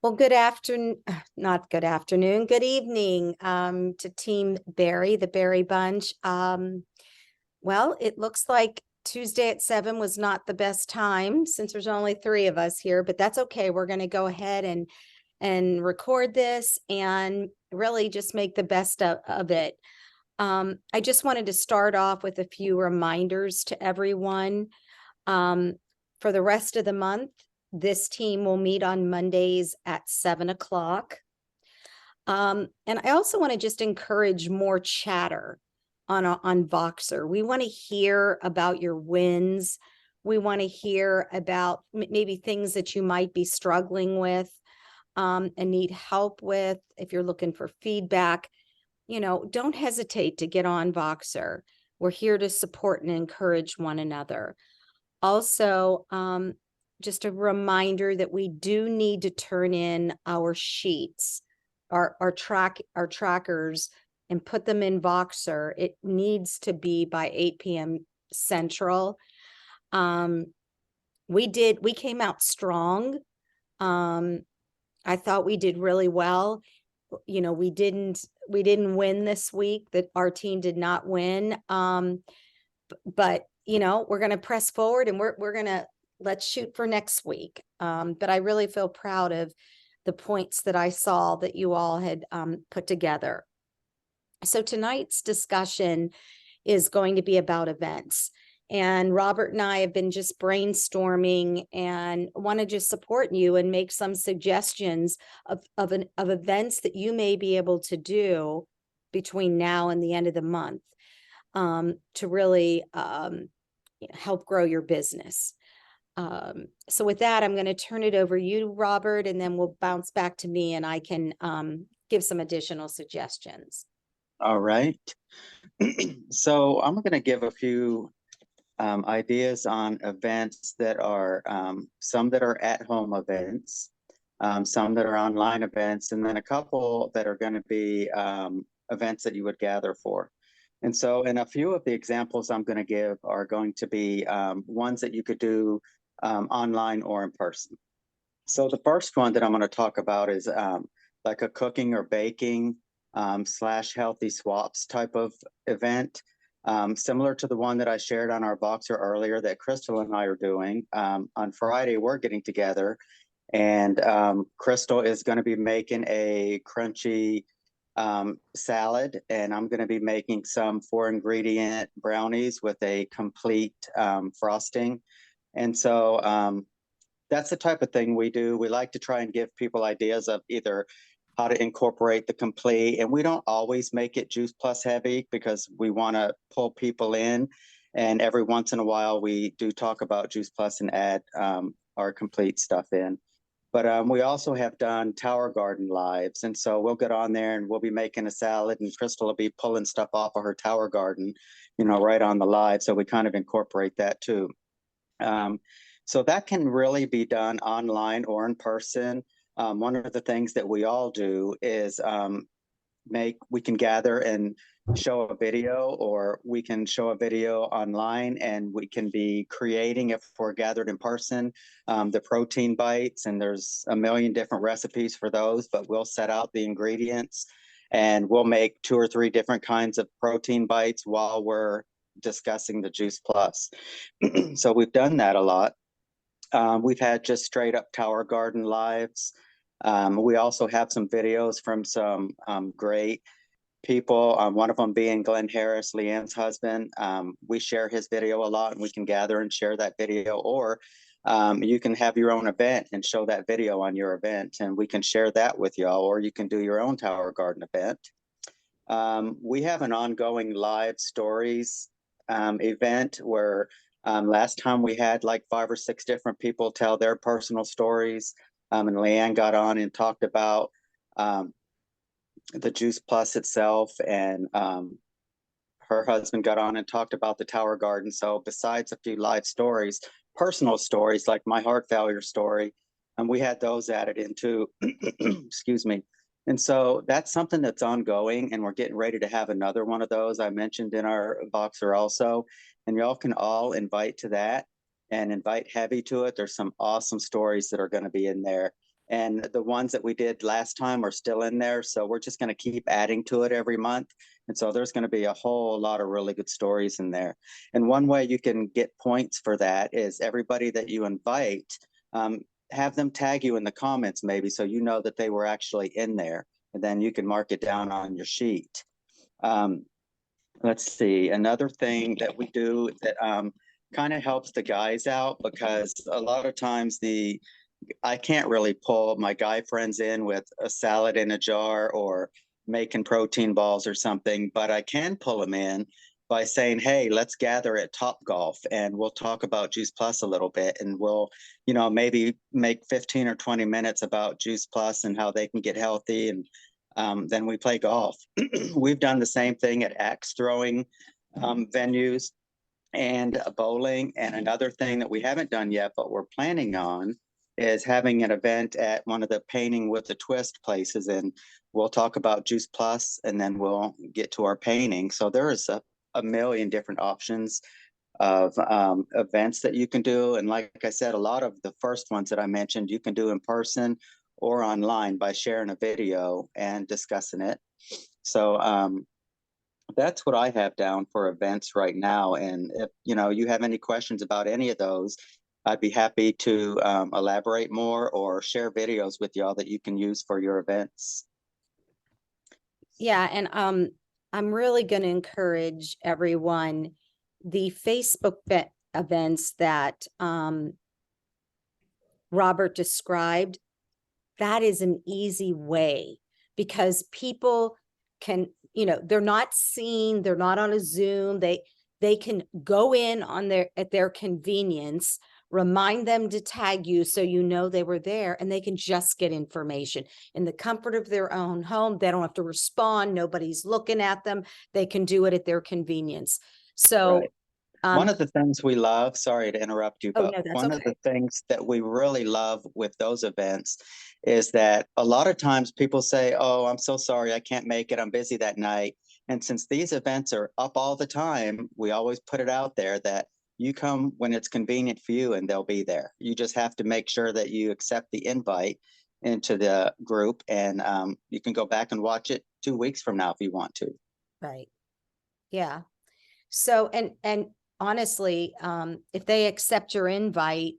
Well, good afternoon, not good afternoon, good evening to Team Barry, the Barry Bunch. Well, it looks like Tuesday at 7 was not the best time since there's only three of us here, but that's okay. We're going to go ahead and record this and really just make the best of it. I just wanted to start off with a few reminders to everyone. For the rest of the month, this team will meet on Mondays at 7 o'clock. And I also want to just encourage more chatter on Voxer. We want to hear about your wins. We want to hear about maybe things that you might be struggling with and need help with. If you're looking for feedback, don't hesitate to get on Voxer. We're here to support and encourage one another. Also, just a reminder that we do need to turn in our sheets, our trackers, and put them in Voxer. It needs to be by 8 p.m. Central. We came out strong. I thought we did really well. We didn't win this week. That our team did not win. But we're going to press forward and we're going to let's shoot for next week. But I really feel proud of the points that I saw that you all had put together. So tonight's discussion is going to be about events. And Robert and I have been just brainstorming and want to just support you and make some suggestions of events that you may be able to do between now and the end of the month to really help grow your business. So with that, I'm going to turn it over to you, Robert, and then we'll bounce back to me and I can give some additional suggestions. All right. So I'm going to give a few ideas on events that are some that are at-home events, some that are online events, and then a couple that are going to be events that you would gather for. And so, and a few of the examples I'm going to give are going to be ones that you could do online or in person. So the first one that I'm going to talk about is like a cooking or baking / healthy swaps type of event, similar to the one that I shared on our Voxer earlier that Crystal and I are doing. On Friday, we're getting together, and Crystal is going to be making a crunchy salad, and I'm going to be making some 4-ingredient brownies with a complete frosting. And so that's the type of thing we do. We like to try and give people ideas of either how to incorporate the complete, and we don't always make it Juice Plus heavy because we want to pull people in, and every once in a while we do talk about Juice Plus and add our complete stuff in. But we also have done Tower Garden lives, and so we'll get on there and we'll be making a salad, and Crystal will be pulling stuff off of her Tower Garden, right on the live. So we kind of incorporate that too. So that can really be done online or in person. One of the things that we all do is we can gather and show a video, or we can show a video online, and we can be creating, if we're gathered in person, the protein bites, and there's a million different recipes for those, but we'll set out the ingredients and we'll make 2 or 3 different kinds of protein bites while we're discussing the Juice Plus. So we've done that a lot. We've had just straight up Tower Garden lives. We also have some videos from some great people, one of them being Glenn Harris, Leanne's husband. We share his video a lot, and we can gather and share that video, or you can have your own event and show that video on your event, and we can share that with y'all, or you can do your own Tower Garden event. We have an ongoing live stories event where last time we had like 5 or 6 different people tell their personal stories, and Leanne got on and talked about the Juice Plus itself, and her husband got on and talked about the Tower Garden. So besides a few live stories, personal stories like my heart failure story, and we had those added into, excuse me. And so that's something that's ongoing, and we're getting ready to have another one of those I mentioned in our Voxer also. And y'all can all invite to that and invite heavy to it. There's some awesome stories that are going to be in there. And the ones that we did last time are still in there. So we're just going to keep adding to it every month. And so there's going to be a whole lot of really good stories in there. And one way you can get points for that is everybody that you invite, have them tag you in the comments maybe so you know that they were actually in there. And then you can mark it down on your sheet. Let's see, another thing that we do that kind of helps the guys out, because a lot of times I can't really pull my guy friends in with a salad in a jar or making protein balls or something, but I can pull them in by saying, hey, let's gather at Top Golf and we'll talk about Juice Plus a little bit, and we'll, maybe make 15 or 20 minutes about Juice Plus and how they can get healthy, and then we play golf. We've done the same thing at axe throwing venues and bowling. And another thing that we haven't done yet, but we're planning on, is having an event at one of the painting with a twist places. And we'll talk about Juice Plus and then we'll get to our painting. So there is a million different options of events that you can do. And like I said, a lot of the first ones that I mentioned, you can do in person or online by sharing a video and discussing it. So that's what I have down for events right now. And if you have any questions about any of those, I'd be happy to elaborate more or share videos with y'all that you can use for your events. Yeah, and I'm really going to encourage everyone, the Facebook events that Robert described, that is an easy way, because people can, they're not seen, they're not on a Zoom, they can go in at their convenience, remind them to tag you so you know they were there, and they can just get information in the comfort of their own home. They don't have to respond, nobody's looking at them, they can do it at their convenience. So right. One of the things we love, sorry to interrupt you, but one of the things that we really love with those events is that a lot of times people say, oh, I'm so sorry, I can't make it, I'm busy that night. And since these events are up all the time, we always put it out there that you come when it's convenient for you and they'll be there. You just have to make sure that you accept the invite into the group, and you can go back and watch it 2 weeks from now if you want to. Right. Yeah. So, and honestly, if they accept your invite,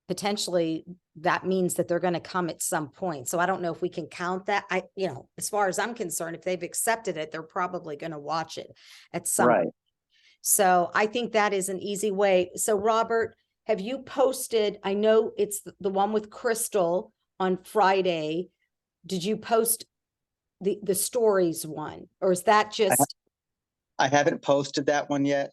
potentially that means that they're going to come at some point. So I don't know if we can count that. As far as I'm concerned, if they've accepted it, they're probably going to watch it at some point. So I think that is an easy way. So Robert, have you posted, I know it's the one with Crystal on Friday. Did you post the stories one, or is that just? I haven't posted that one yet.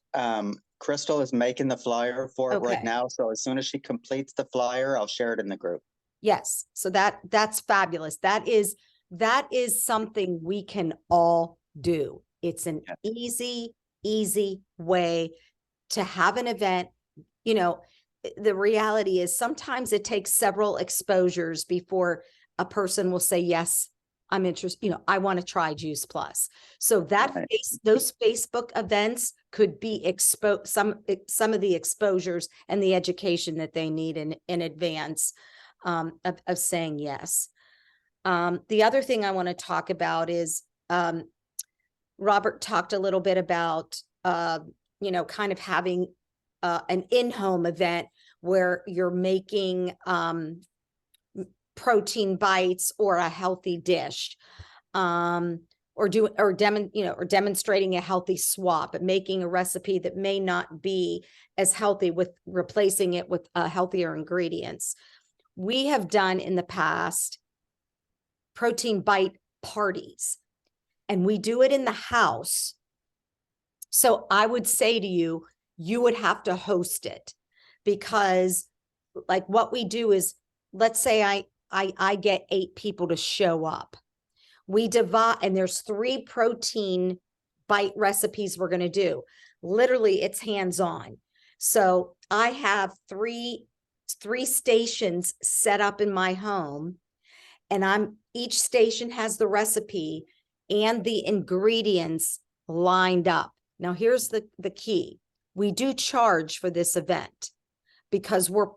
Crystal is making the flyer for it right now. So as soon as she completes the flyer, I'll share it in the group. Yes. So that's fabulous. That is something we can all do. It's an easy way to have an event. The reality is sometimes it takes several exposures before a person will say, yes, I'm interested, I want to try Juice Plus. So those Facebook events could be some of the exposures and the education that they need in advance of saying yes. The other thing I want to talk about is Robert talked a little bit about kind of having an in-home event where you're making protein bites or a healthy dish, or demonstrating a healthy swap, and making a recipe that may not be as healthy, with replacing it with healthier ingredients. We have done in the past protein bite parties, and we do it in the house. So I would say to you, you would have to host it, because like what we do is, let's say I get 8 people to show up. We divide, and there's 3 protein bite recipes we're going to do. Literally, it's hands-on. So I have three stations set up in my home, and each station has the recipe and the ingredients lined up. Now, here's the key. We do charge for this event, because we're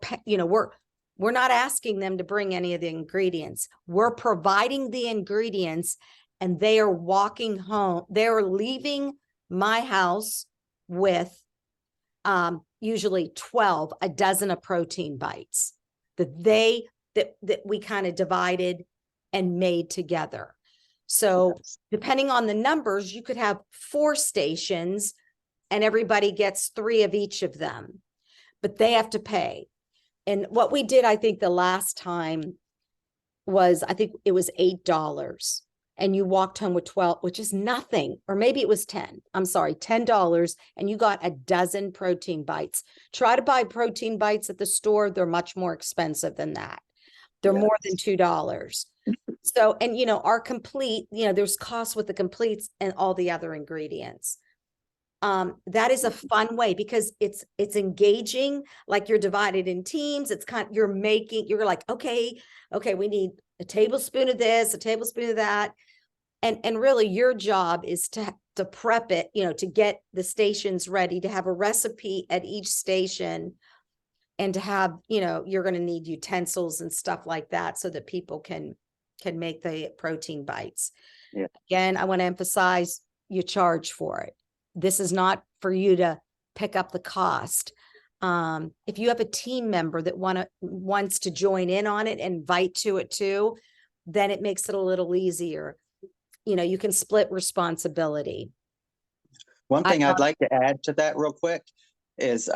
We're not asking them to bring any of the ingredients. We're providing the ingredients, and they are walking home. They're leaving my house with usually a dozen of protein bites that we kind of divided and made together. So depending on the numbers, you could have 4 stations and everybody gets 3 of each of them, but they have to pay. And what we did, I think the last time was, I think it was $8, and you walked home with 12, which is nothing. Or maybe it was 10. I'm sorry, $10, and you got a dozen protein bites. Try to buy protein bites at the store. They're much more expensive than that. They're more than $2. So, and our complete, there's costs with the completes and all the other ingredients. That is a fun way, because it's engaging, like you're divided in teams. It's you're like, okay, we need a tablespoon of this, a tablespoon of that. And really your job is to prep it, to get the stations ready, to have a recipe at each station, and to have, you're going to need utensils and stuff like that so that people can make the protein bites. Yeah. Again, I want to emphasize, you charge for it. This is not for you to pick up the cost. If you have a team member that wants to join in on it and invite to it too, then it makes it a little easier. You can split responsibility. One thing I'd like to add to that real quick is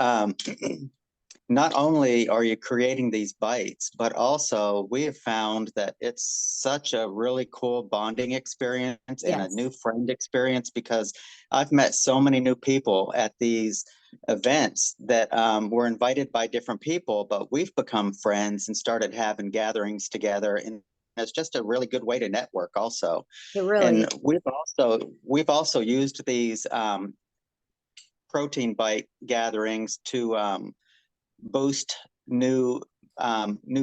not only are you creating these bites, but also we have found that it's such a really cool bonding experience and a new friend experience, because I've met so many new people at these events that were invited by different people, but we've become friends and started having gatherings together. And it's just a really good way to network also. It really and we've also used these protein bite gatherings to boost new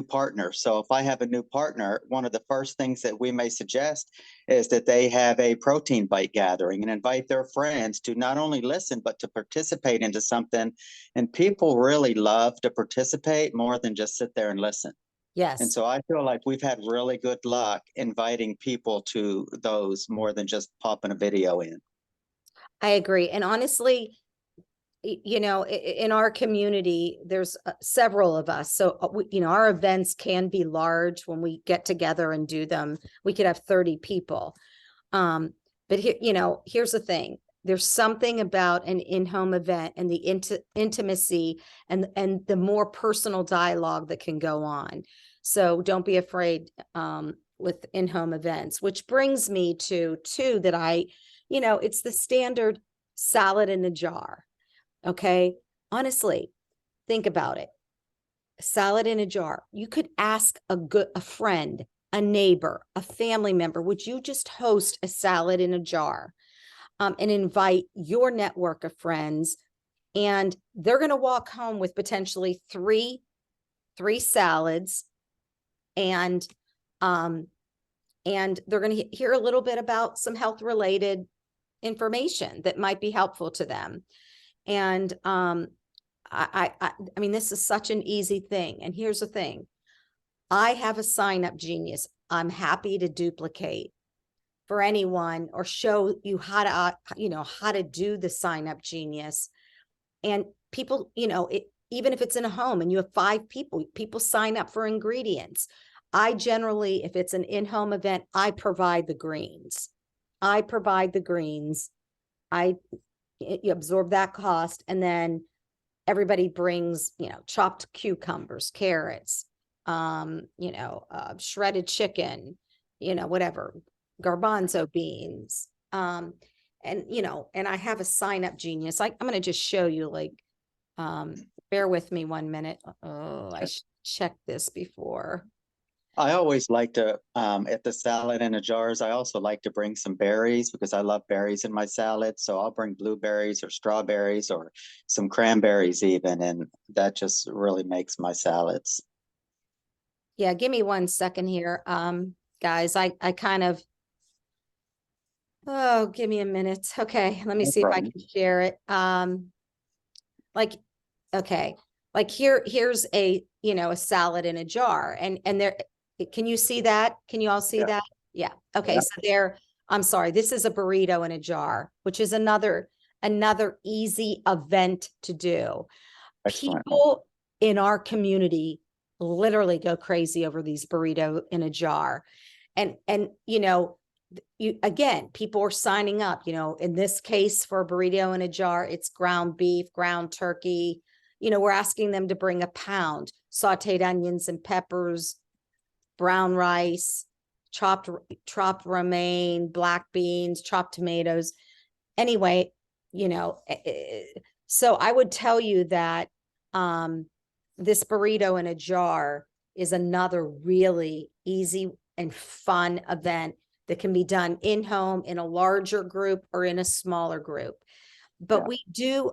partners. So if I have a new partner, one of the first things that we may suggest is that they have a protein bite gathering and invite their friends to not only listen, but to participate into something. And people really love to participate more than just sit there and listen. Yes. And so I feel like we've had really good luck inviting people to those more than just popping a video in. I agree. And honestly, in our community, there's several of us. So, our events can be large when we get together and do them. We could have 30 people. But here, here's the thing. There's something about an in-home event and the intimacy and the more personal dialogue that can go on. So don't be afraid with in-home events, which brings me to 2 that it's the standard salad in a jar. Okay. Honestly, think about it. Salad in a jar. You could ask a friend, a neighbor, a family member, would you just host a salad in a jar? And invite your network of friends, and they're going to walk home with potentially three salads, and they're going to hear a little bit about some health related information that might be helpful to them. And I mean, this is such an easy thing. And here's the thing. I have a Sign Up Genius. I'm happy to duplicate for anyone or show you how to do the Sign Up Genius. And people, even if it's in a home and you have 5 people sign up for ingredients. I generally, if it's an in-home event, I provide the greens. You absorb that cost, and then everybody brings, chopped cucumbers, carrots, shredded chicken, whatever, garbanzo beans. And I have a Sign Up Genius. I'm going to just show you, bear with me 1 minute. Oh, I should check this before. I always like to, at the salad in a jars, I also like to bring some berries because I love berries in my salad. So I'll bring blueberries or strawberries or some cranberries even, and that just really makes my salads. Yeah, give me 1 second here. Guys, I kind of, give me a minute. Okay, let me see if I can share it. Okay. Like here's a, a salad in a jar, and there, can you see that? Can you all see Yeah. that? Yeah. Okay. Yeah. So there, I'm sorry, this is a burrito in a jar, which is another easy event to do. Excellent. People in our community literally go crazy over these burrito in a jar. And you again, people are signing up, in this case for a burrito in a jar, it's ground beef, ground turkey. We're asking them to bring a pound, sauteed onions and peppers, brown rice, chopped romaine, black beans, chopped tomatoes. Anyway, so I would tell you that this burrito in a jar is another really easy and fun event that can be done in home, in a larger group, or in a smaller group. But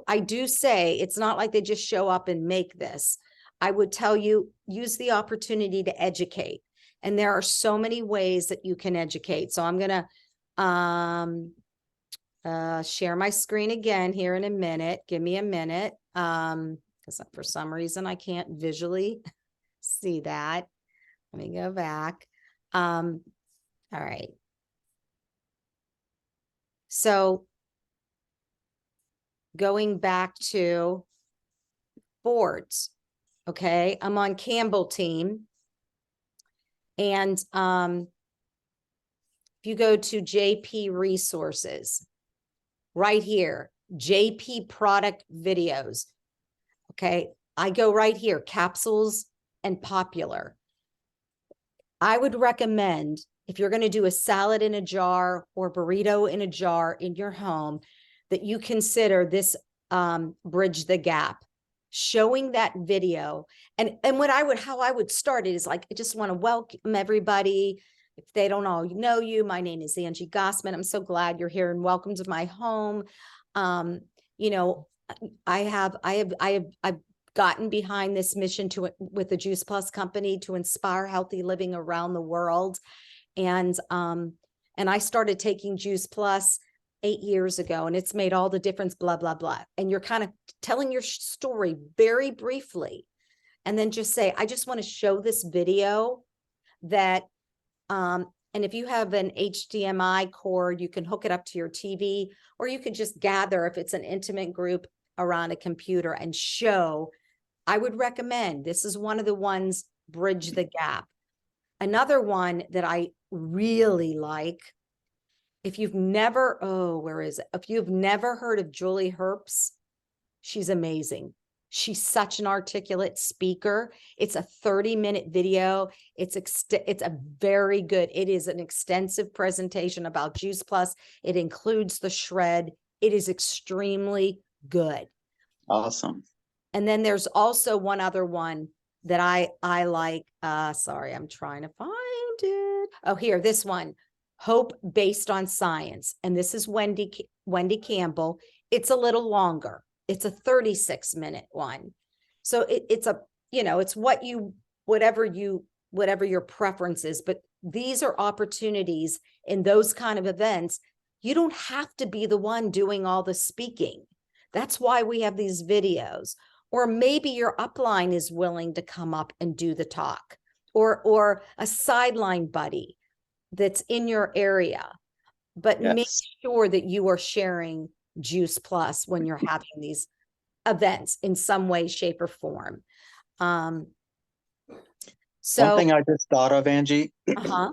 I do say it's not like they just show up and make this. I would tell you, use the opportunity to educate. And there are so many ways that you can educate. So I'm going to share my screen again here in a minute. Give me a minute. Because for some reason I can't visually see that. Let me go back. All right. So going back to boards. Okay. I'm on Campbell team. And if you go to JP resources, right here, JP product videos. Okay. I go right here, capsules and popular. I would recommend, if you're going to do a salad in a jar or burrito in a jar in your home, that you consider this Bridge the Gap, showing that video. And how I would start it is like, I just want to welcome everybody. If they don't all know you, my name is Angie Gossman. I'm so glad you're here and welcome to my home. I've gotten behind this mission with the Juice Plus company to inspire healthy living around the world. And I started taking Juice Plus 8 years ago, and it's made all the difference, blah, blah, blah. And you're kind of telling your story very briefly. And then just say, I just want to show this video that, and if you have an HDMI cord, you can hook it up to your TV, or you could just gather, if it's an intimate group, around a computer and show. I would recommend, this is one of the ones, Bridge the Gap. Another one that I really like, if you've never, where is it? If you've never heard of Julie Herps, she's amazing. She's such an articulate speaker. It's a 30-minute video. It's a very good, it is an extensive presentation about Juice Plus. It includes the shred. It is extremely good. Awesome. And then there's also one other one that I like. Sorry, I'm trying to find it. Oh, here, this one, Hope Based on Science. And this is Wendy Campbell. It's a little longer. It's a 36-minute one. So it's a, it's whatever your preference is, but these are opportunities in those kind of events. You don't have to be the one doing all the speaking. That's why we have these videos. Or maybe your upline is willing to come up and do the talk, or a sideline buddy that's in your area. But make sure that you are sharing Juice Plus when you're having these events in some way, shape, or form. So one thing I just thought of, Angie,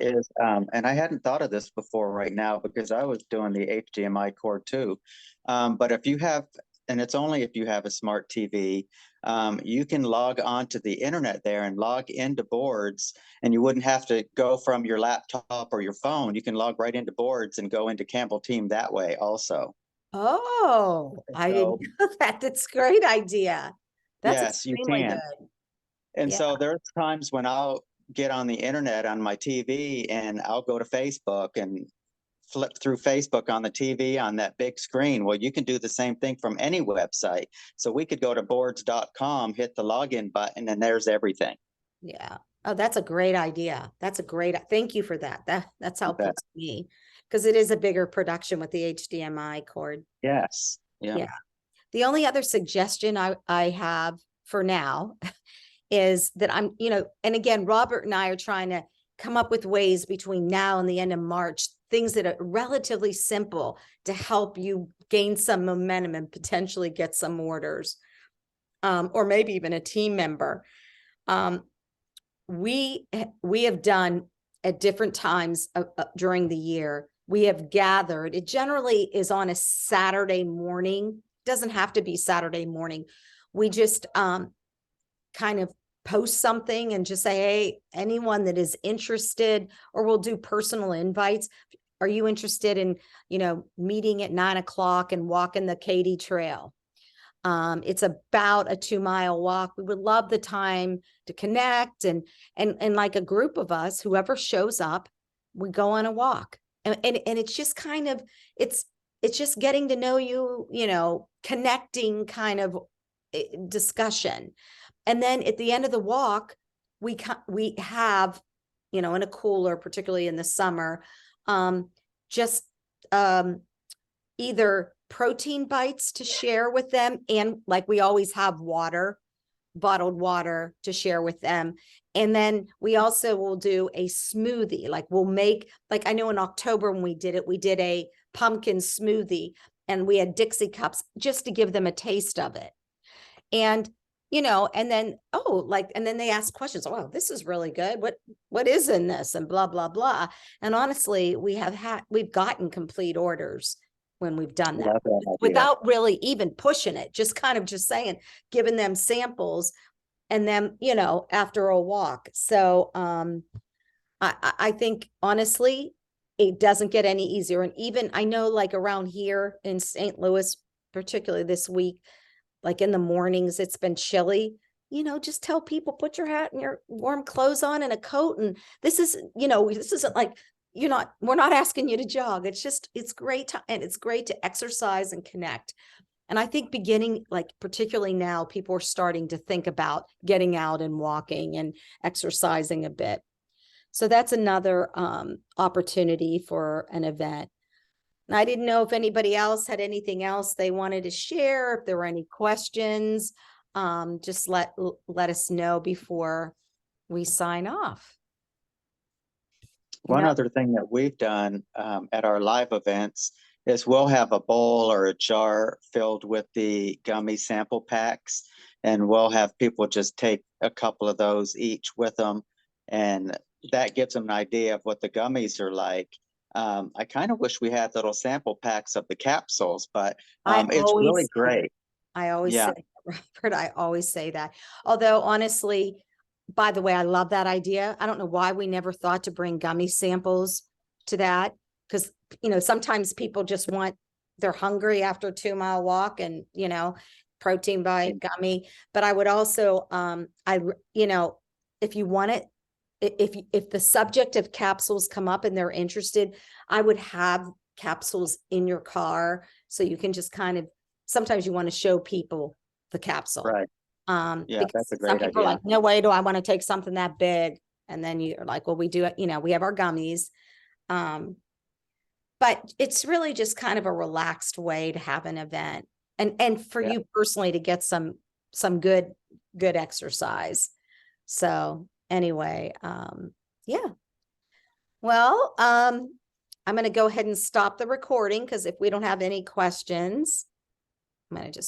is, and I hadn't thought of this before right now because I was doing the HDMI cord too. But if you have, and it's only if you have a smart TV, you can log on to the internet there and log into boards, and you wouldn't have to go from your laptop or your phone. You can log right into boards and go into Campbell Team that way also. Oh, I didn't know that. That's a great idea. That's yes, you extremely can. good. And so there's times when I'll get on the internet on my TV and I'll go to Facebook and flip through Facebook on the TV on that big screen. Well, you can do the same thing from any website. So we could go to boards.com, hit the login button, and there's everything. Yeah. Oh, that's a great idea. Thank you for that. That's helpful to me, because it is a bigger production with the HDMI cord. Yes. Yeah. The only other suggestion I have for now is that I'm, and again, Robert and I are trying to come up with ways between now and the end of March, things that are relatively simple to help you gain some momentum and potentially get some orders, or maybe even a team member. We have done at different times during the year, we have gathered. It generally is on a Saturday morning. Doesn't have to be Saturday morning. We just kind of post something and just say, hey, anyone that is interested, or we'll do personal invites. Are you interested in, meeting at 9 o'clock and walking the Katy Trail? It's about a 2-mile walk. We would love the time to connect and like a group of us, whoever shows up, we go on a walk. And it's just kind of, it's just getting to know you, connecting kind of discussion. And then at the end of the walk, we have, in a cooler, particularly in the summer, just either protein bites to share with them, and like we always have water, bottled water to share with them. And then we also will do a smoothie. Like we'll make, like I know in October when we did it, we did a pumpkin smoothie and we had Dixie cups just to give them a taste of it. And and then, and then they ask questions. Oh, this is really good. What is in this? And blah, blah, blah. And honestly, we've gotten complete orders when we've done that without really even pushing it, just kind of just saying, giving them samples and then, after a walk. So, I think honestly, it doesn't get any easier. And even I know like around here in St. Louis, particularly this week, like in the mornings, it's been chilly, just tell people, put your hat and your warm clothes on and a coat. And this is, this isn't like, we're not asking you to jog. It's just, it's great and it's great to exercise and connect. And I think beginning, like particularly now, people are starting to think about getting out and walking and exercising a bit. So that's another opportunity for an event. And I didn't know if anybody else had anything else they wanted to share, if there were any questions, just let us know before we sign off. One other thing that we've done at our live events is we'll have a bowl or a jar filled with the gummy sample packs, and we'll have people just take a couple of those each with them, and that gives them an idea of what the gummies are like. I kind of wish we had little sample packs of the capsules, but it's really great. I always say that, Robert, I always say that. Although honestly, by the way, I love that idea. I don't know why we never thought to bring gummy samples to that, because, sometimes people just they're hungry after a 2-mile walk and, protein by gummy. But I would also, if you want it, if the subject of capsules come up and they're interested, I would have capsules in your car so you can just kind of, sometimes you want to show people the capsule. Right. Because that's a great some people idea. are like, no way do I want to take something that big. And then you're like, well, we do it, we have our gummies. But it's really just kind of a relaxed way to have an event and for you personally to get some good exercise. So anyway, well, I'm going to go ahead and stop the recording, because if we don't have any questions, I'm going to just